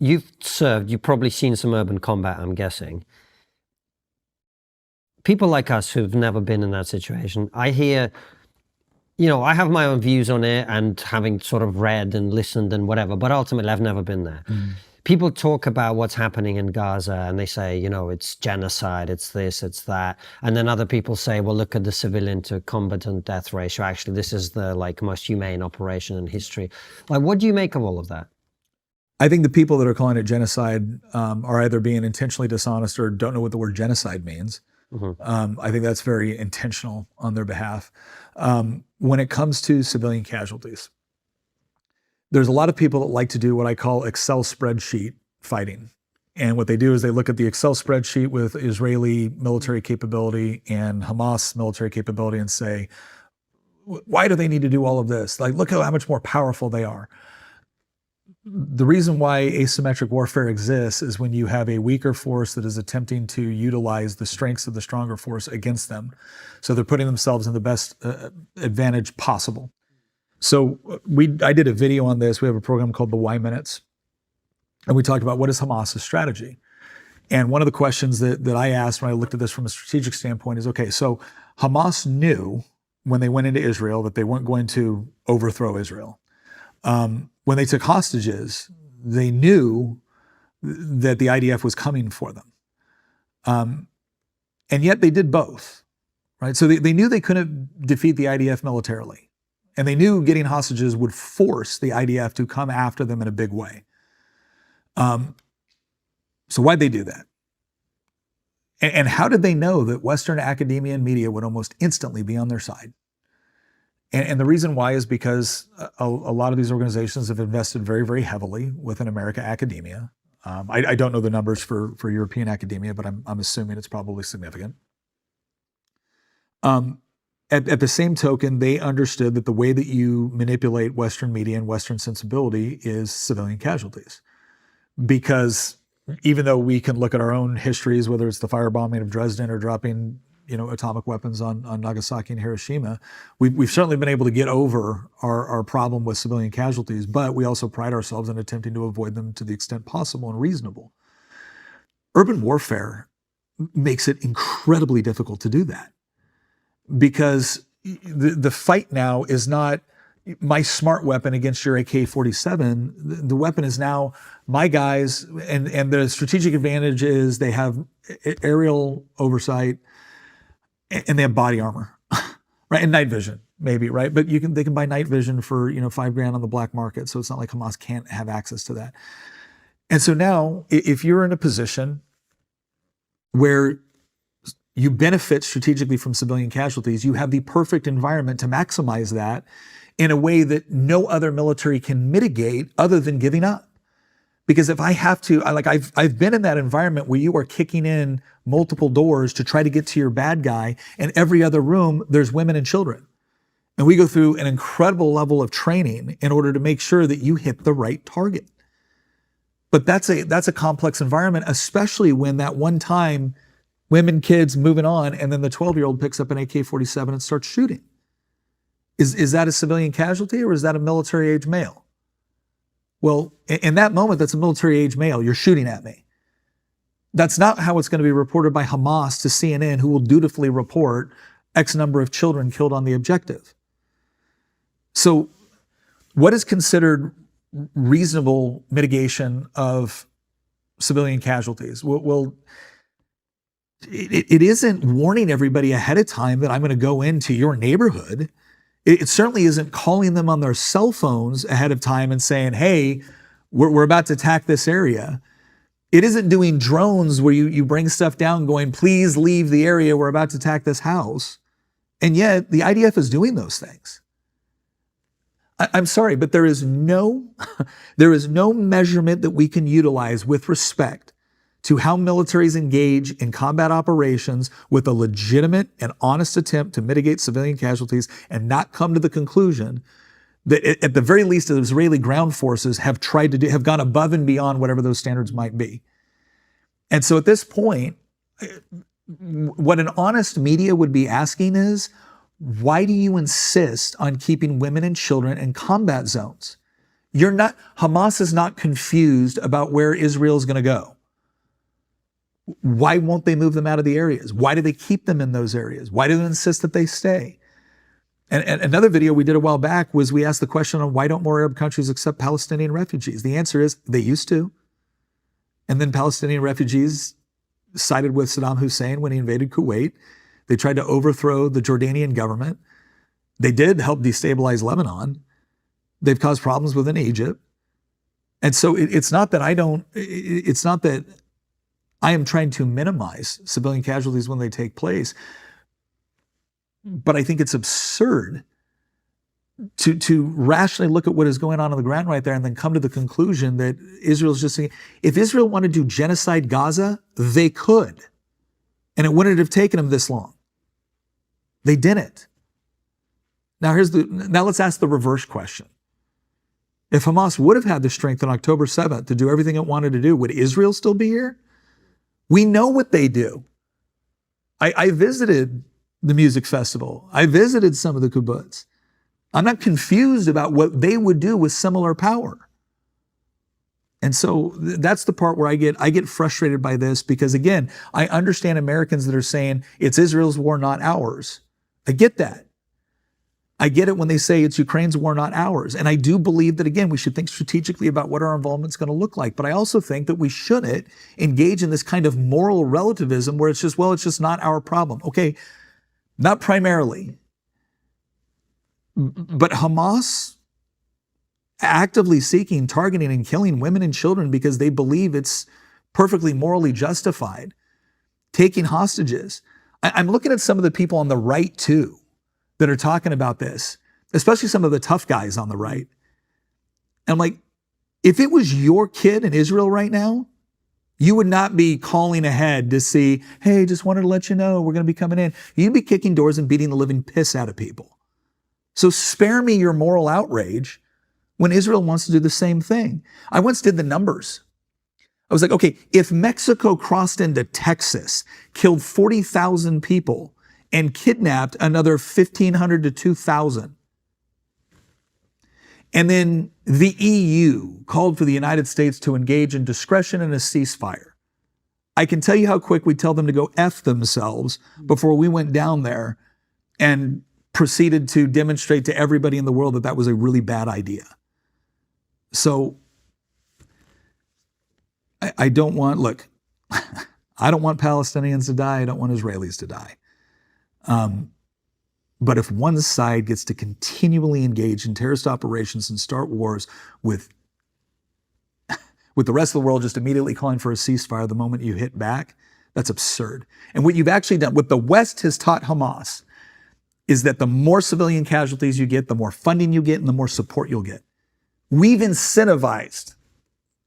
you've probably seen some urban combat, I'm guessing. People like us who've never been in that situation, I hear, I have my own views on it and having sort of read and listened and whatever, but ultimately I've never been there. People talk about what's happening in Gaza and they say, it's genocide, it's this, it's that. And then other people say, well, look at the civilian to combatant death ratio. Actually, this is the most humane operation in history. What do you make of all of that? I think the people that are calling it genocide are either being intentionally dishonest or don't know what the word genocide means. I think that's very intentional on their behalf. When it comes to civilian casualties, there's a lot of people that like to do what I call Excel spreadsheet fighting. And what they do is they look at the Excel spreadsheet with Israeli military capability and Hamas military capability and say, why do they need to do all of this? Look how much more powerful they are. The reason why asymmetric warfare exists is when you have a weaker force that is attempting to utilize the strengths of the stronger force against them. So they're putting themselves in the best advantage possible. So I did a video on this. We have a program called the Y Minutes. And we talked about what is Hamas's strategy. And one of the questions that I asked when I looked at this from a strategic standpoint is, okay, so Hamas knew when they went into Israel that they weren't going to overthrow Israel. When they took hostages, they knew that the IDF was coming for them. And yet they did both, right? So they knew they couldn't defeat the IDF militarily. And they knew getting hostages would force the IDF to come after them in a big way. So why'd they do that? And how did they know that Western academia and media would almost instantly be on their side? And the reason why is because a lot of these organizations have invested very, very heavily within American academia. I don't know the numbers for European academia, but I'm assuming it's probably significant. At the same token, they understood that the way that you manipulate Western media and Western sensibility is civilian casualties. Because even though we can look at our own histories, whether it's the firebombing of Dresden or dropping atomic weapons on Nagasaki and Hiroshima, we've certainly been able to get over our problem with civilian casualties, but we also pride ourselves in attempting to avoid them to the extent possible and reasonable. Urban warfare makes it incredibly difficult to do that because the fight now is not my smart weapon against your AK-47. The weapon is now my guys, and the strategic advantage is they have aerial oversight, and they have body armor, right? And night vision, maybe, right? But they can buy night vision for $5,000 on the black market. So it's not like Hamas can't have access to that. And so now, if you're in a position where you benefit strategically from civilian casualties, you have the perfect environment to maximize that in a way that no other military can mitigate other than giving up. Because if I have to, I've been in that environment where you are kicking in multiple doors to try to get to your bad guy, and every other room, there's women and children. And we go through an incredible level of training in order to make sure that you hit the right target. But that's a complex environment, especially when that one time, women, kids moving on, and then the 12-year-old picks up an AK-47 and starts shooting. Is that a civilian casualty or is that a military-age male? Well, in that moment, that's a military-age male. You're shooting at me. That's not how it's going to be reported by Hamas to CNN, who will dutifully report X number of children killed on the objective. So what is considered reasonable mitigation of civilian casualties? Well, it isn't warning everybody ahead of time that I'm going to go into your neighborhood. It certainly isn't calling them on their cell phones ahead of time and saying, hey, we're about to attack this area. It isn't doing drones where you bring stuff down going, please leave the area, we're about to attack this house. And yet the IDF is doing those things. I'm sorry, but there is no measurement that we can utilize with respect to how militaries engage in combat operations with a legitimate and honest attempt to mitigate civilian casualties and not come to the conclusion that at the very least the Israeli ground forces have gone above and beyond whatever those standards might be. And so at this point, what an honest media would be asking is, why do you insist on keeping women and children in combat zones? Hamas is not confused about where Israel is going to go. Why won't they move them out of the areas? Why do they keep them in those areas? Why do they insist that they stay? And another video we did a while back was we asked the question on why don't more Arab countries accept Palestinian refugees? The answer is they used to. And then Palestinian refugees sided with Saddam Hussein when he invaded Kuwait. They tried to overthrow the Jordanian government. They did help destabilize Lebanon. They've caused problems within Egypt. And so it's not that I am trying to minimize civilian casualties when they take place. But I think it's absurd to rationally look at what is going on the ground right there and then come to the conclusion that Israel's just saying, if Israel wanted to genocide Gaza, they could. And it wouldn't have taken them this long. They didn't. Now let's ask the reverse question. If Hamas would have had the strength on October 7th to do everything it wanted to do, would Israel still be here? We know what they do. I visited the music festival. I visited some of the kibbutz. I'm not confused about what they would do with similar power. And so that's the part where I get frustrated by this because, again, I understand Americans that are saying it's Israel's war, not ours. I get that. I get it when they say it's Ukraine's war, not ours. And I do believe that, again, we should think strategically about what our involvement is going to look like. But I also think that we shouldn't engage in this kind of moral relativism where it's just, well, it's just not our problem. Okay, not primarily. But Hamas actively seeking, targeting, and killing women and children because they believe it's perfectly morally justified, taking hostages. I'm looking at some of the people on the right, too, that are talking about this, especially some of the tough guys on the right. And I'm like, if it was your kid in Israel right now, you would not be calling ahead to see, hey, just wanted to let you know we're going to be coming in. You'd be kicking doors and beating the living piss out of people. So spare me your moral outrage when Israel wants to do the same thing. I once did the numbers. I was like, okay, if Mexico crossed into Texas, killed 40,000 people, and kidnapped another 1,500 to 2,000, and then the EU called for the United States to engage in discretion and a ceasefire, I can tell you how quick we tell them to go F themselves before we went down there and proceeded to demonstrate to everybody in the world that that was a really bad idea. So I don't want Palestinians to die. I don't want Israelis to die. But if one side gets to continually engage in terrorist operations and start wars with the rest of the world just immediately calling for a ceasefire the moment you hit back, that's absurd. And what you've actually done, what the West has taught Hamas, is that the more civilian casualties you get, the more funding you get, and the more support you'll get. We've incentivized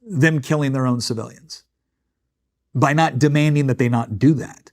them killing their own civilians by not demanding that they not do that.